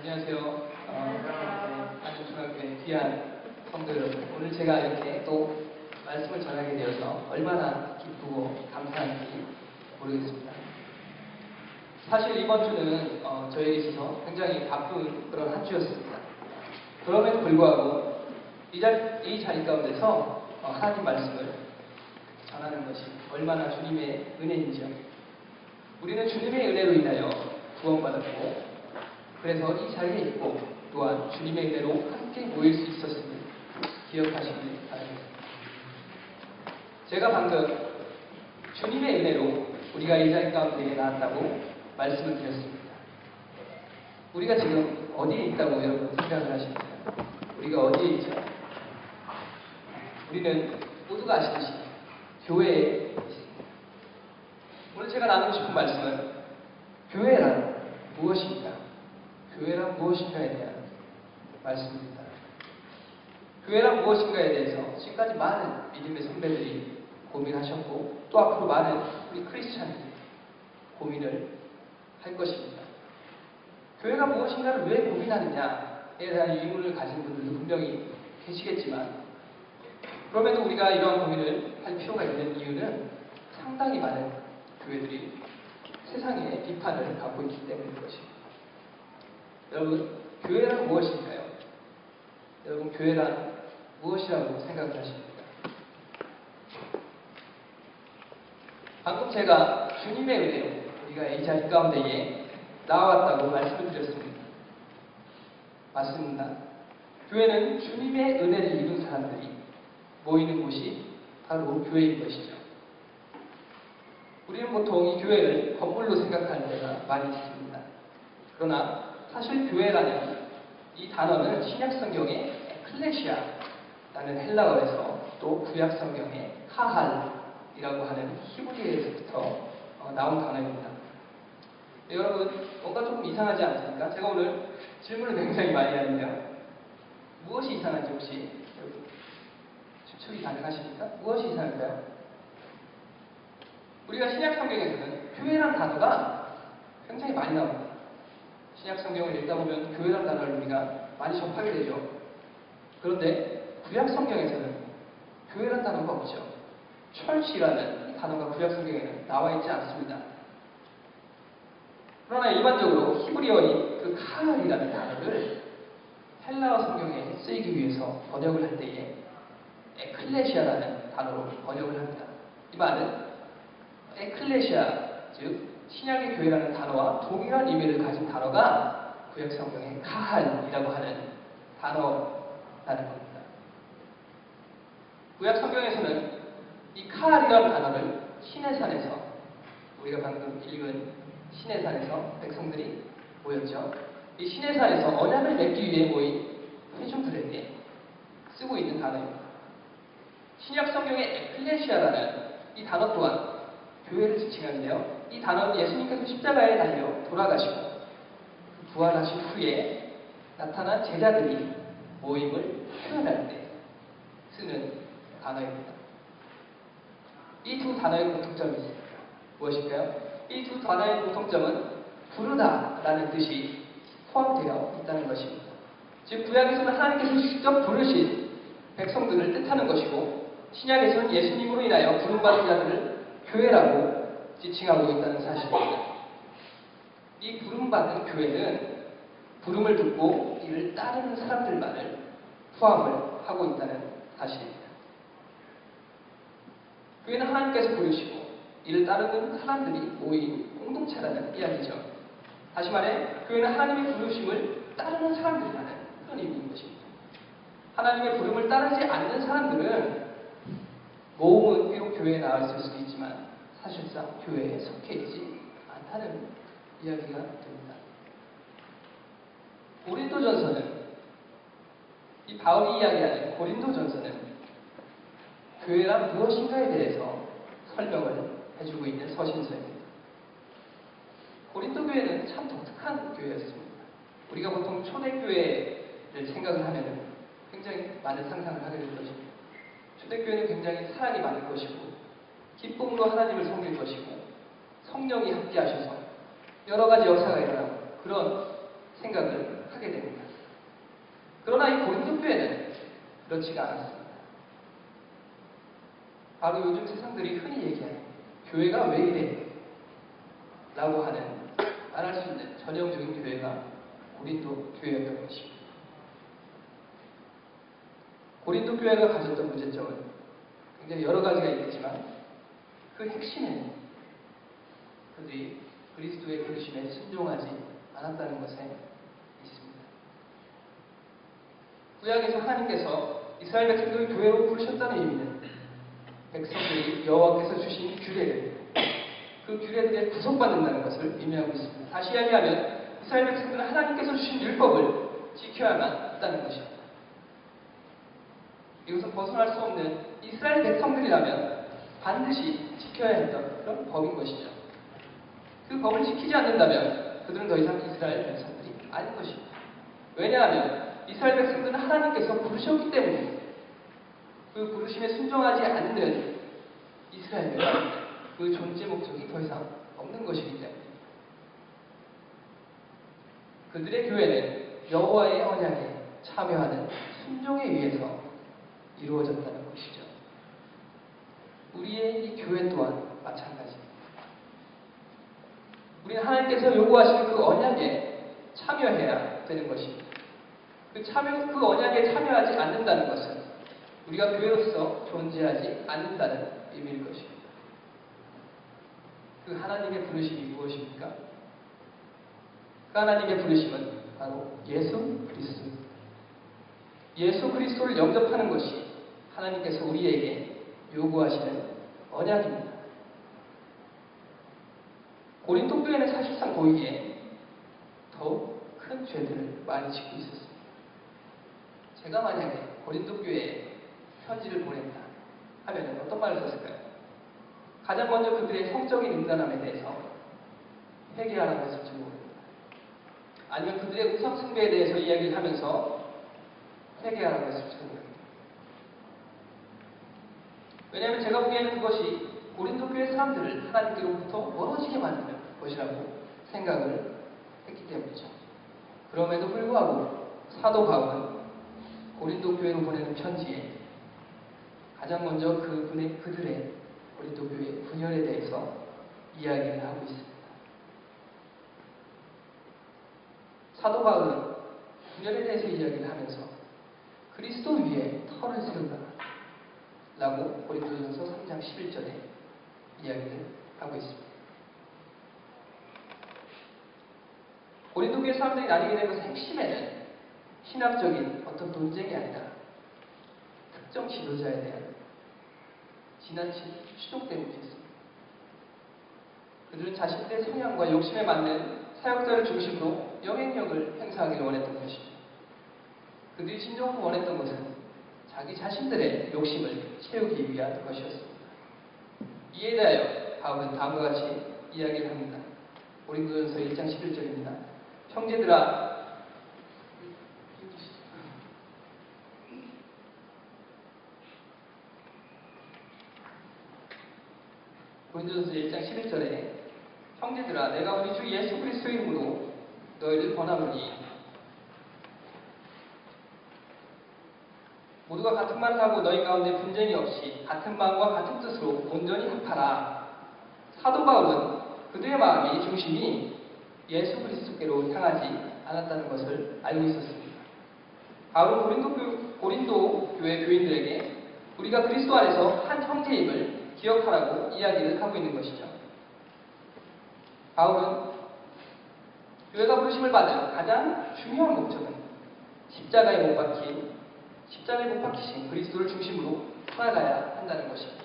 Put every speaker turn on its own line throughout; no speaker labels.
안녕하세요. 안중중학교의 귀한 성도 여러분. 오늘 제가 이렇게 또 말씀을 전하게 되어서 얼마나 기쁘고 감사한지 모르겠습니다. 사실 이번 주는 저에게 있어서 굉장히 바쁜 그런 한 주였습니다. 그럼에도 불구하고 이 자리 가운데서 하나님 말씀을 전하는 것이 얼마나 주님의 은혜인지요. 우리는 주님의 은혜로 인하여 구원받았고, 그래서 이 자리에 있고 또한 주님의 은혜로 함께 모일 수 있었음을 기억하시길 바랍니다. 제가 방금 주님의 은혜로 우리가 이 자리 가운데에 나왔다고 말씀을 드렸습니다. 우리가 지금 어디에 있다고 여러분 생각을 하십니까? 우리가 어디에 있죠? 우리는 모두가 아시듯이 교회에 있습니다. 오늘 제가 나누고 싶은 말씀은 교회란 무엇인가? 교회란 무엇인가에 대한 말씀입니다. 교회란 무엇인가에 대해서 지금까지 많은 믿음의 선배들이 고민하셨고, 또 앞으로 많은 우리 크리스찬들이 고민을 할 것입니다. 교회가 무엇인가를 왜 고민하느냐에 대한 의문을 가진 분들도 분명히 계시겠지만, 그럼에도 우리가 이러한 고민을 할 필요가 있는 이유는 상당히 많은 교회들이 세상에 비판을 받고 있기 때문인 것입니다. 여러분, 교회란 무엇인가요? 여러분, 교회란 무엇이라고 생각을 하십니까? 방금 제가 주님의 은혜로 우리가 이 자리 가운데에 나왔다고 말씀을 드렸습니다. 맞습니다. 교회는 주님의 은혜를 입은 사람들이 모이는 곳이 바로 교회인 것이죠. 우리는 보통 이 교회를 건물로 생각하는 데가 많이 있습니다. 그러나 사실 교회라는 이 단어는 신약성경의 에클레시아라는 헬라어에서 또 구약성경의 카할이라고 하는 히브리어에서부터 나온 단어입니다. 네, 여러분, 뭔가 조금 이상하지 않습니까? 제가 오늘 질문을 굉장히 많이 하는데요. 무엇이 이상한지 혹시 추측이 가능하십니까? 무엇이 이상할까요? 우리가 신약성경에서는 교회란 단어가 굉장히 많이 나옵니다. 신약성경을 읽다 보면 교회란 단어를 우리가 많이 접하게 되죠. 그런데 구약성경에서는 교회란 단어가 없죠. 철치라는 이 단어가 구약성경에는 나와 있지 않습니다. 그러나 일반적으로 히브리어인 그 카할이라는 단어를 헬라어 성경에 쓰이기 위해서 번역을 할 때에 에클레시아라는 단어로 번역을 합니다. 이 말은 에클레시아, 즉 신약의 교회라는 단어와 동일한 의미를 가진 단어가 구약 성경의 카할이라고 하는 단어라는 겁니다. 구약 성경에서는 이 카할이라는 단어를 시내산에서, 우리가 방금 읽은 시내산에서 백성들이 모였죠. 이 시내산에서 언약을 맺기 위해 모인 회중들에게 쓰고 있는 단어입니다. 신약 성경의 에클레시아라는 이 단어 또한 교회를 지칭하는데요. 이 단어는 예수님께서 십자가에 달려 돌아가시고 부활하신 후에 나타난 제자들이 모임을 표현할 때 쓰는 단어입니다. 이 두 단어의 공통점이 있습니다. 무엇일까요? 이 두 단어의 공통점은 부르다라는 뜻이 포함되어 있다는 것입니다. 즉 구약에서는 하나님께서 직접 부르신 백성들을 뜻하는 것이고, 신약에서는 예수님으로 인하여 부름받은 자들을 교회라고 지칭하고 있다는 사실입니다. 이 부름받은 교회는 부름을 듣고 이를 따르는 사람들만을 포함을 하고 있다는 사실입니다. 교회는 하나님께서 부르시고 이를 따르는 사람들이 모인 공동체라는 이야기죠. 다시 말해 교회는 하나님의 부르심을 따르는 사람들이라는 그런 의미인 것입니다. 하나님의 부름을 따르지 않는 사람들은 모험은 비록 교회에 나와 있을 수도 있지만 사실상 교회에 속해 있지 않다는 이야기가 됩니다. 고린도전서는, 이 바울이 이야기하는 고린도전서는 교회란 무엇인가에 대해서 설명을 해주고 있는 서신서입니다. 고린도 교회는 참 독특한 교회였습니다. 우리가 보통 초대교회를 생각을 하면 굉장히 많은 상상을 하게 될 것입니다. 초대교회는 굉장히 사랑이 많을 것이고 기쁨으로 하나님을 섬길 것이고 성령이 함께 하셔서 여러 가지 역사가 일어나고 그런 생각을 하게 하게 됩니다. 그러나 이 고린도 교회는 그렇지가 않았습니다. 바로 요즘 세상들이 흔히 얘기하는 교회가 왜 이래? 라고 하는 말할 수 있는 전형적인 교회가 고린도 교회였던 것입니다. 고린도 교회가 가졌던 문제점은 굉장히 여러 가지가 있겠지만 그 핵심에는 그들이 그리스도의 부르심에 순종하지 않았다는 것에 있습니다. 구약에서 하나님께서 이스라엘 백성들을 교회로 부르셨다는 의미는 백성들이 여호와께서 주신 규례를 그 규례들에 구속받는다는 것을 의미하고 있습니다. 다시 이야기하면 이스라엘 백성들은 하나님께서 주신 율법을 지켜야만 한다는 것입니다. 이것은 벗어날 수 없는 이스라엘 백성들이라면 반드시 지켜야 했던 그런 법인 것이죠. 그 법을 지키지 않는다면 그들은 더 이상 이스라엘 백성들이 아닌 것입니다. 왜냐하면 이스라엘 백성들은 하나님께서 부르셨기 때문에 그 부르심에 순종하지 않는 이스라엘은 그 존재 목적이 더 이상 없는 것이기 때문입니다. 그들의 교회는 여호와의 언약에 참여하는 순종에 의해서 이루어졌다는 것이죠. 우리의 이 교회 또한 마찬가지입니다. 우리는 하나님께서 요구하시는 그 언약에 참여해야 되는 것입니다. 그 언약에 참여하지 않는다는 것은 우리가 교회로서 존재하지 않는다는 의미일 것입니다. 그 하나님의 부르심이 무엇입니까? 그 하나님의 부르심은 바로 예수 그리스도입니다. 예수 그리스도를 영접하는 것이 하나님께서 우리에게 요구하시는 언약입니다. 고린도 교회는 사실상 보이기에 더욱 큰 죄들을 많이 짓고 있었습니다. 제가 만약에 고린도 교회에 편지를 보낸다 하면 어떤 말을 썼을까요? 가장 먼저 그들의 성적인 음란함에 대해서 회개하라고 했을지 모릅니다. 아니면 그들의 우상 숭배에 대해서 이야기를 하면서 회개하라고 했을지 모릅니다. 왜냐하면 제가 보기에는 그것이 고린도 교회 사람들을 하나님께로부터 멀어지게 만드는 것이라고 생각을 했기 때문이죠. 그럼에도 불구하고 사도 바울은 고린도 교회로 보내는 편지에 가장 먼저 그들의 고린도 교회의 분열에 대해서 이야기를 하고 있습니다. 사도 바울은 분열에 대해서 이야기를 하면서 그리스도 위에 터를 세우라 라고 고린도전서 3장 11절에 이야기를 하고 있습니다. 고린도 교회 사람들이 나뉘게 된 것의 핵심에는 신학적인 어떤 논쟁이 아니라 특정 지도자에 대한 지나친 추종 때문이었습니다. 그들은 자신들의 성향과 욕심에 맞는 사역자를 중심으로 영향력을 행사하기를 원했던 것이죠. 그들이 진정으로 원했던 것은 자기 자신들의 욕심을 채우기 위한 것이었습니다. 이에 대하여 바울은 다음과 같이 이야기를 합니다. 고린도전서 1장 11절입니다. 형제들아, 고린도전서 1장 11절에 형제들아, 내가 우리 주 예수 그리스도의 이름으로 너희를 권하노니 모두가 같은 말을 하고 너희 가운데 분쟁이 없이 같은 마음과 같은 뜻으로 온전히 합하라. 사도 바울은 그들의 마음이 중심이 예수 그리스도께로 향하지 않았다는 것을 알고 있었습니다. 바울은 고린도 교회 교인들에게 우리가 그리스도 안에서 한 형제임을 기억하라고 이야기를 하고 있는 것이죠. 바울은 교회가 부르심을 받은 가장 중요한 목적은 십자가에 못 박히신 그리스도를 중심으로 살아가야 한다는 것입니다.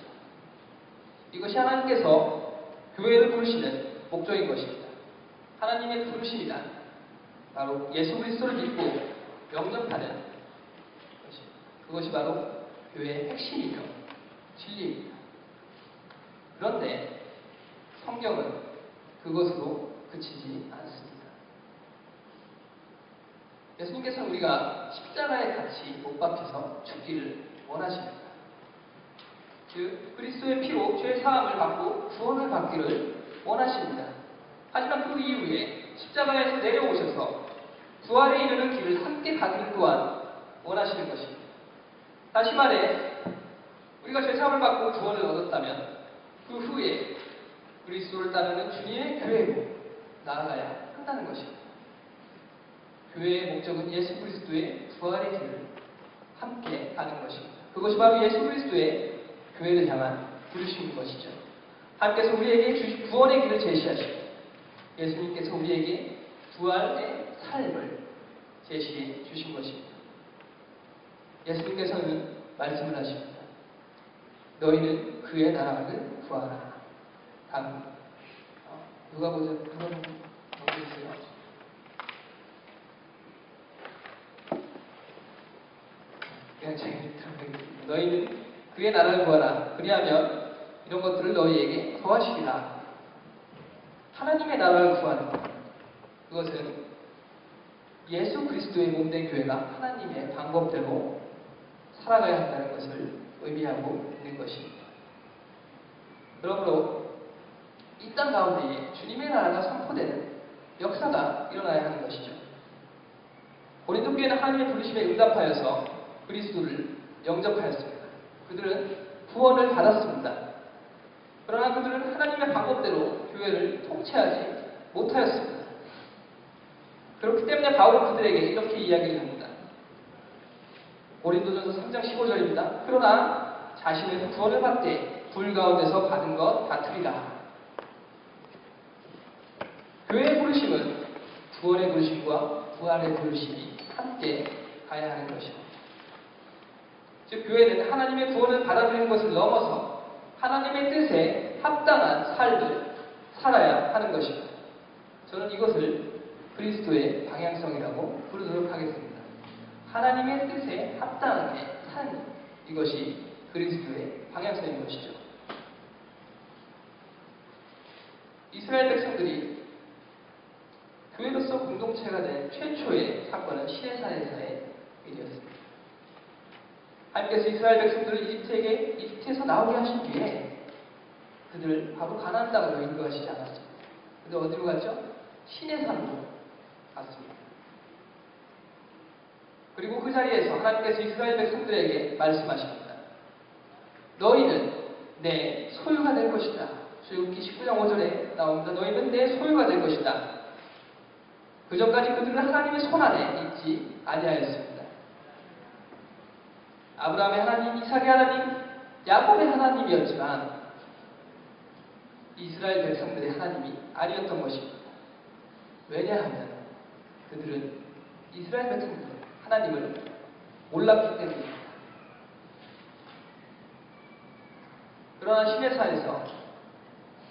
이것이 하나님께서 교회를 부르시는 목적인 것입니다. 하나님의 부르심이란 바로 예수 그리스도를 믿고 영접하는 것입니다. 그것이 바로 교회의 핵심이며 진리입니다. 그런데 성경은 그것으로 그치지 않습니다. 예수님께서는 우리가 십자가에 같이 못 박혀서 죽기를 원하십니다. 즉 그리스도의 피로 죄 사함을 받고 구원을 받기를 원하십니다. 하지만 그 이후에 십자가에서 내려오셔서 부활에 이르는 길을 함께 가기를 또한 원하시는 것입니다. 다시 말해 우리가 죄사함을 받고 구원을 얻었다면 그 후에 그리스도를 따르는 주님의 교회로 나아가야 한다는 것입니다. 교회의 목적은 예수 그리스도의 부활의 길을 함께 가는 것입니다. 그것이 바로 예수 그리스도의 교회를 향한 부르심인 것이죠. 하나님께서 우리에게 구원의 길을 제시하시고 예수님께서 우리에게 부활의 삶을 제시해 주신 것입니다. 예수님께서는 말씀을 하십니다. 너희는 그의 나라를 구하라. 다음 누가 보죠? 누가 보세요? 그냥 제가 들어보겠습니다. 너희는 그의 나라를 구하라. 그리하면 이런 것들을 너희에게 더하시리라. 하나님의 나라를 구하는 것. 그것은 예수 그리스도의 몸된 교회가 하나님의 방법대로 살아가야 한다는 것을 의미하고 있는 것입니다. 그러므로 이 땅 가운데에 주님의 나라가 선포되는 역사가 일어나야 하는 것이죠. 고린도 교회는 하나님의 부르심에 응답하여서 그리스도를 영접하였습니다. 그들은 구원을 받았습니다. 그러나 그들은 하나님의 방법대로 교회를 통치하지 못하였습니다. 그렇기 때문에 바울은 그들에게 이렇게 이야기를 합니다. 고린도전서 3장 15절입니다. 그러나 자신은 구원을 받되 불 가운데서 받은 것 같으리라. 교회의 부르심은 구원의 부르심과 부활의 부르심이 함께 가야 하는 것입니다. 즉 교회는 하나님의 구원을 받아들이는 것을 넘어서 하나님의 뜻에 합당한 삶을 살아야 하는 것입니다. 저는 이것을 그리스도의 방향성이라고 부르도록 하겠습니다. 하나님의 뜻에 합당하게 사는 이것이 그리스도의 방향성인 것이죠. 이스라엘 백성들이 교회로서 공동체가 된 최초의 사건은 시내산에서의 일이었습니다. 하나님께서 이스라엘 백성들을 이집트에서 나오게 하신 뒤에 그들을 바로 가나안 땅으로 인도하시지 않았습니다. 근데 어디로 갔죠? 시내산으로 갔습니다. 그리고 그 자리에서 하나님께서 이스라엘 백성들에게 말씀하십니다. 너희는 내 소유가 될 것이다. 출애굽기 19장 5절에 나옵니다. 너희는 내 소유가 될 것이다. 그 전까지 그들은 하나님의 손 안에 있지 아니하였습니다. 아브라함의 하나님, 이삭의 하나님, 야곱의 하나님이었지만 이스라엘 백성들의 하나님이 아니었던 것입니다. 왜냐하면 그들은 이스라엘 백성들 하나님을 몰랐기 때문입니다. 그러나 시내산에서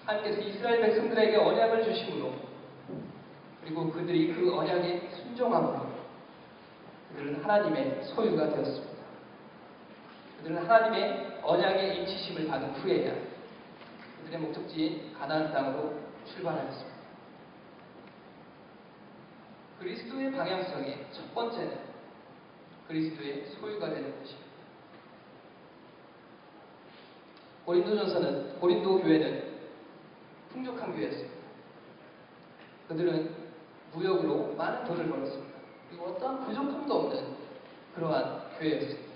하나님께서 이스라엘 백성들에게 언약을 주심으로 그리고 그들이 그 언약에 순종함으로 그들은 하나님의 소유가 되었습니다. 그들은 하나님의 언약의 임치심을 받은 후에야 그들의 목적지인 가나안 땅으로 출발하였습니다. 그리스도의 방향성의 첫 번째는 그리스도의 소유가 되는 것입니다. 고린도 교회는 풍족한 교회였습니다. 그들은 무역으로 많은 돈을 벌었습니다. 그리고 어떠한 부족함도 없는 그러한 교회였습니다.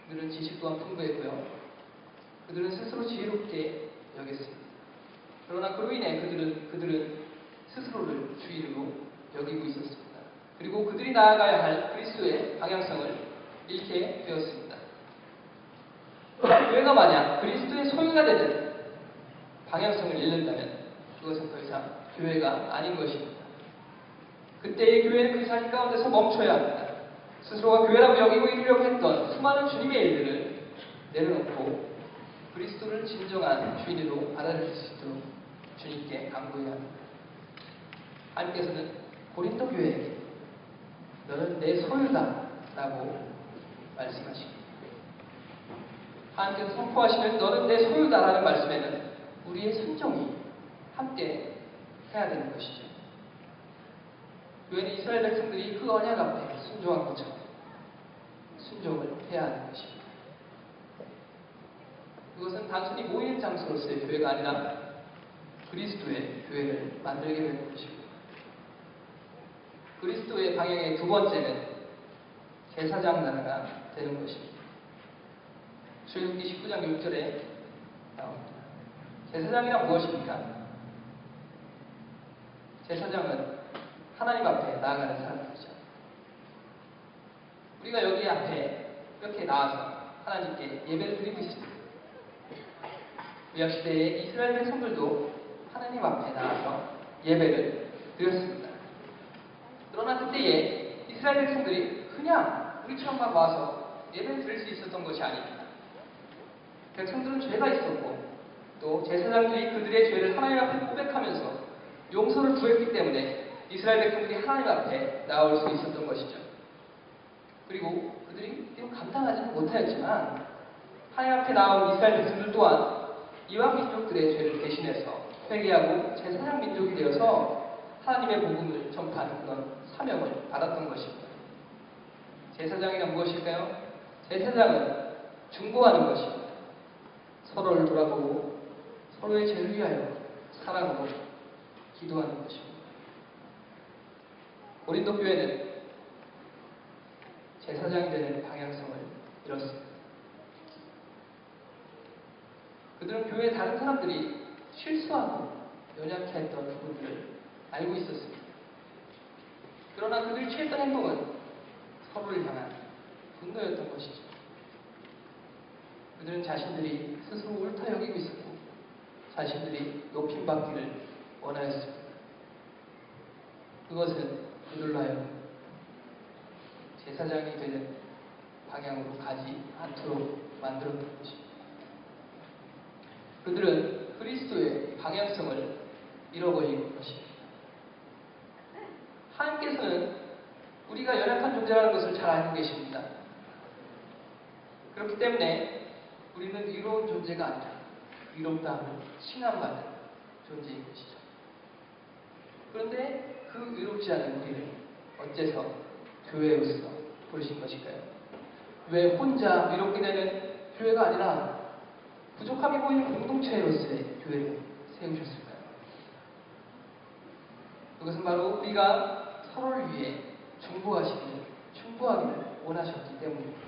그들은 지식 또한 풍부했고요. 그들은 스스로 지혜롭게 여겼습니다. 그러나 그로 인해 그들은 스스로를 주인으로 여기고 있었습니다. 그리고 그들이 나아가야 할 그리스도의 방향성을 잃게 되었습니다. 교회가 만약 그리스도의 소유가 되는 방향성을 잃는다면 그것은 더 이상 교회가 아닌 것입니다. 그때의 교회는 그 자리 가운데서 멈춰야 합니다. 스스로가 교회라고 여기고 이루려고 했던 수많은 주님의 일들을 내려놓고 그리스도를 진정한 주인으로 받아들일 수 있도록 주님께 간구해야 합니다. 하나님께서는 고린도 교회에게 너는 내 소유다 라고 말씀하십니다. 하나님께서 선포하시는 너는 내 소유다 라는 말씀에는 우리의 순종이 함께 해야 되는 것이죠. 교회는 이스라엘 백성들이 그 언약 앞에 순종한 것처럼 순종을 해야 하는 것입니다. 그것은 단순히 모이는 장소로서의 교회가 아니라 그리스도의 교회를 만들게 되는 것입니다. 그리스도의 방향의 두 번째는 제사장 나라가 되는 것입니다. 출애굽기 19장 6절에 나옵니다. 제사장이란 무엇입니까? 제사장은 하나님 앞에 나아가는 사람들이죠. 우리가 여기 앞에 이렇게 나와서 하나님께 예배를 드리고 있습니다. 구약시대에 이스라엘 백성들도 하나님 앞에 나와서 예배를 드렸습니다. 그러나 그때에 이스라엘 백성들이 그냥 우리처럼 막 와서 예배를 드릴 수 있었던 것이 아닙니다. 백성들은 죄가 있었고 또 제사장들이 그들의 죄를 하나님 앞에 고백하면서 용서를 구했기 때문에 이스라엘 백성들이 하나님 앞에 나올 수 있었던 것이죠. 그리고 그들이 감당하지는 못하였지만 하나님 앞에 나온 이스라엘 백성들 또한 이방 민족들의 죄를 대신해서 회개하고 제사장 민족이 되어서 하나님의 복음을 전파하는 그런 사명을 받았던 것입니다. 제사장이란 무엇일까요? 제사장은 중보하는 것입니다. 서로를 돌아보고 서로의 죄를 위하여 사랑으로 기도하는 것입니다. 고린도 교회는 제사장이 되는 방향성을 이뤘습니다. 그들은 교회의 다른 사람들이 실수하고 연약해 했던 부분들을 알고 있었습니다. 그러나 그들이 취했던 행동은 서로를 향한 분노였던 것이죠. 그들은 자신들이 스스로 옳다 여기고 있었고 자신들이 높임받기를 원하였습니다. 그것은 그들로 하여금 제사장이 되는 방향으로 가지 않도록 만들었던 것입니다. 그들은 그리스도의 방향성을 잃어버린 것입니다. 하나님께서는 우리가 연약한 존재라는 것을 잘 알고 계십니다. 그렇기 때문에 우리는 의로운 존재가 아니라 의롭다 하는 칭함받는 존재인 것이죠. 그런데 그 의롭지 않은 우리를 어째서 교회로서 부르신 것일까요? 왜 혼자 의롭게 되는 교회가 아니라 부족함이 보이는 공동체로서의 교회를 세우셨을까요? 그것은 바로 우리가 서로를 위해 중보하기를 원하셨기 때문입니다.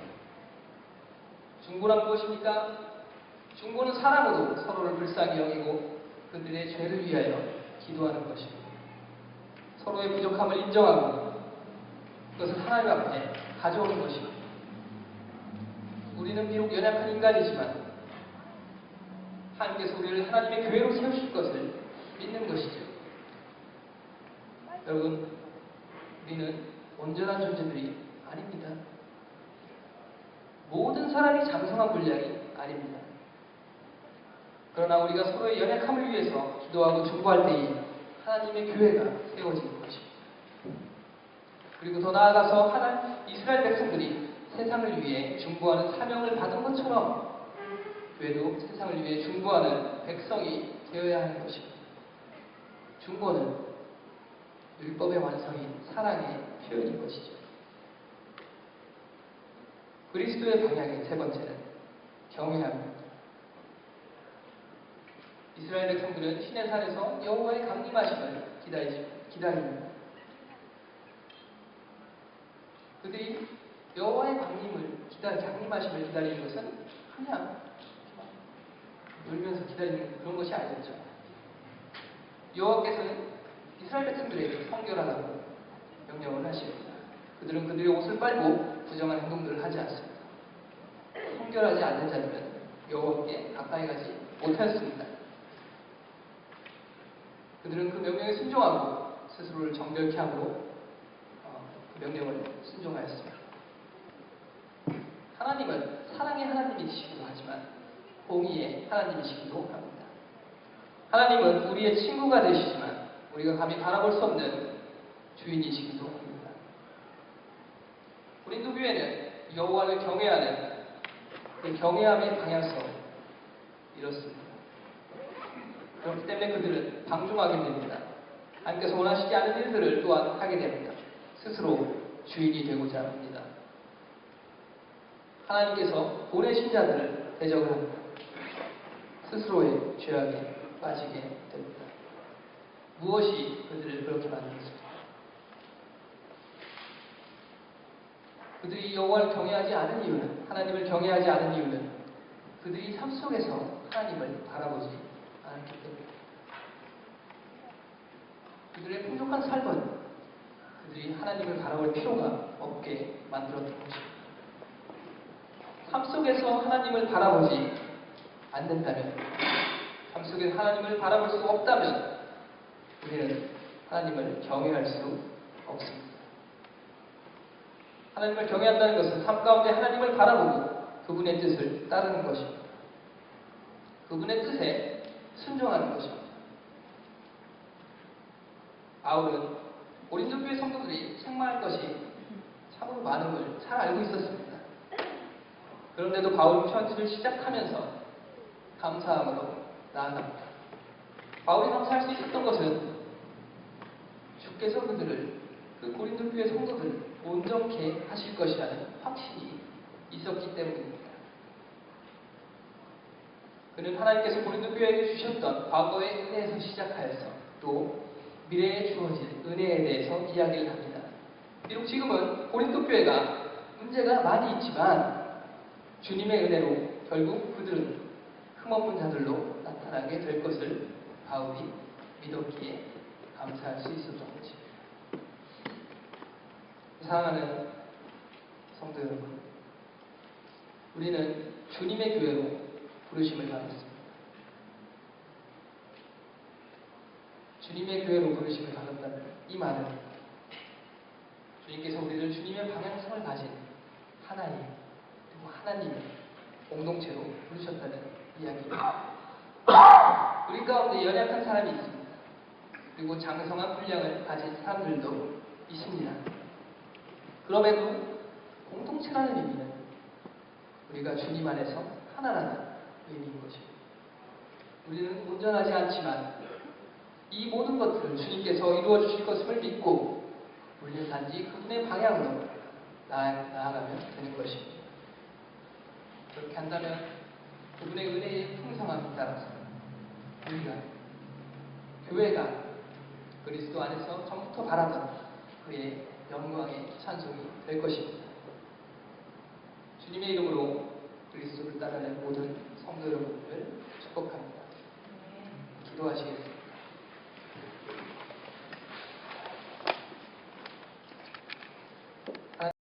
중보란 무엇입니까? 중보는 사랑으로 서로를 불쌍히 여기고 그들의 죄를 위하여 기도하는 것입니다. 서로의 부족함을 인정하고 그것을 하나님 앞에 가져오는 것입니다. 우리는 비록 연약한 인간이지만 하나님께서 우리를 하나님의 교회로 세우실 것을 믿는 것이죠. 여러분, 우리는 온전한 존재들이 아닙니다. 모든 사람이 장성한 분량이 아닙니다. 그러나 우리가 서로의 연약함을 위해서 기도하고 중보할 때에 하나님의 교회가 세워지는 것입니다. 그리고 더 나아가서 이스라엘 백성들이 세상을 위해 중보하는 사명을 받은 것처럼 교회도 세상을 위해 중보하는 백성이 되어야 하는 것입니다. 중보는 율법의 완성인 사랑의 표현인 것이죠. 그리스도의 방향의 세 번째는 경외함입니다. 이스라엘 백성들은 시내산에서 여호와의 강림하심을 기다립니다. 그들이 여호와의 강림하심을 기다리는 것은 그냥 놀면서 기다리는 그런 것이 아니었죠. 여호와께서는 이스라엘 백성들에게 성결하라고 명령을 하십니다. 그들은 그들의 옷을 빨고 부정한 행동들을 하지 않습니다. 성결하지 않는 자들은 여호와께 가까이 가지 못하였습니다. 그들은 그 명령에 순종하고 스스로를 정결케 함으로 그 명령을 순종하였습니다. 하나님은 사랑의 하나님이시기도 하지만 공의의 하나님이시기도 합니다. 하나님은 우리의 친구가 되시지만 우리가 감히 바라볼 수 없는 주인이시기도 합니다. 고린도 교회는 여호와를 경외하는 그 경외함의 방향성을 이뤘습니다. 그렇기 때문에 그들은 방종하게 됩니다. 하나님께서 원하시지 않은 일들을 또한 하게 됩니다. 스스로 주인이 되고자 합니다. 하나님께서 보내신 자들을 대적을 합니다. 스스로의 죄악에 빠지게 됩니다. 무엇이 그들을 그렇게 만들었습니까? 그들이 여호와를 경외하지 않은 이유는, 하나님을 경외하지 않은 이유는 그들이 삶 속에서 하나님을 바라보지 않았기 때문입니다. 그들의 풍족한 삶은 그들이 하나님을 바라볼 필요가 없게 만들었던 것입니다. 삶 속에서 하나님을 바라보지 않는다면, 삶 속에 하나님을 바라볼 수 없다면 우리는 하나님을 경외할 수 없습니다. 하나님을 경외한다는 것은 삶 가운데 하나님을 바라보고 그분의 뜻을 따르는 것입니다. 그분의 뜻에 순종하는 것입니다. 바울은 고린도 교회 성도들이 책망할 것이 참으로 많은 걸 잘 알고 있었습니다. 그런데도 바울 편지를 시작하면서 감사함으로 나아갑니다. 바울이 감사할 수 있었던 것은 주께서 그들을, 그 고린도 교회 성도들을 온전케 하실 것이라는 확신이 있었기 때문입니다. 그는 하나님께서 고린도 교회에게 주셨던 과거의 은혜에서 시작하여서 또 미래에 주어질 은혜에 대해서 이야기를 합니다. 비록 지금은 고린도 교회가 문제가 많이 있지만 주님의 은혜로 결국 그들은 흠없는 자들로 나타나게 될 것을 바울이 믿었기에 감사할 수 있었던 것입니다. 사랑하는 성도 여러분, 우리는 주님의 교회로 부르심을 받았습니다. 주님의 교회로 부르심을 받았다면 이 말은 주님께서 우리를 주님의 방향성을 가진 하나님, 그리고 하나님의 공동체로 부르셨다는 이야기입니다. 우리 가운데 연약한 사람이 있습니다. 그리고 장성한 분량을 가진 사람들도 있습니다. 그럼에도 공동체라는 의미는 우리가 주님 안에서 하나라는 의미인 것입니다. 우리는 온전하지 않지만 이 모든 것들을 주님께서 이루어 주실 것임을 믿고 우리는 단지 그분의 방향으로 나아가면 되는 것입니다. 그렇게 한다면 그분의 은혜의 풍성함에 따라서 우리가, 교회가 그리스도 안에서 처음부터 바라던 그의 영광의 찬송이 될 것입니다. 주님의 이름으로 그리스도를 따르는 모든 성도 여러분을 축복합니다. 기도하시겠습니다.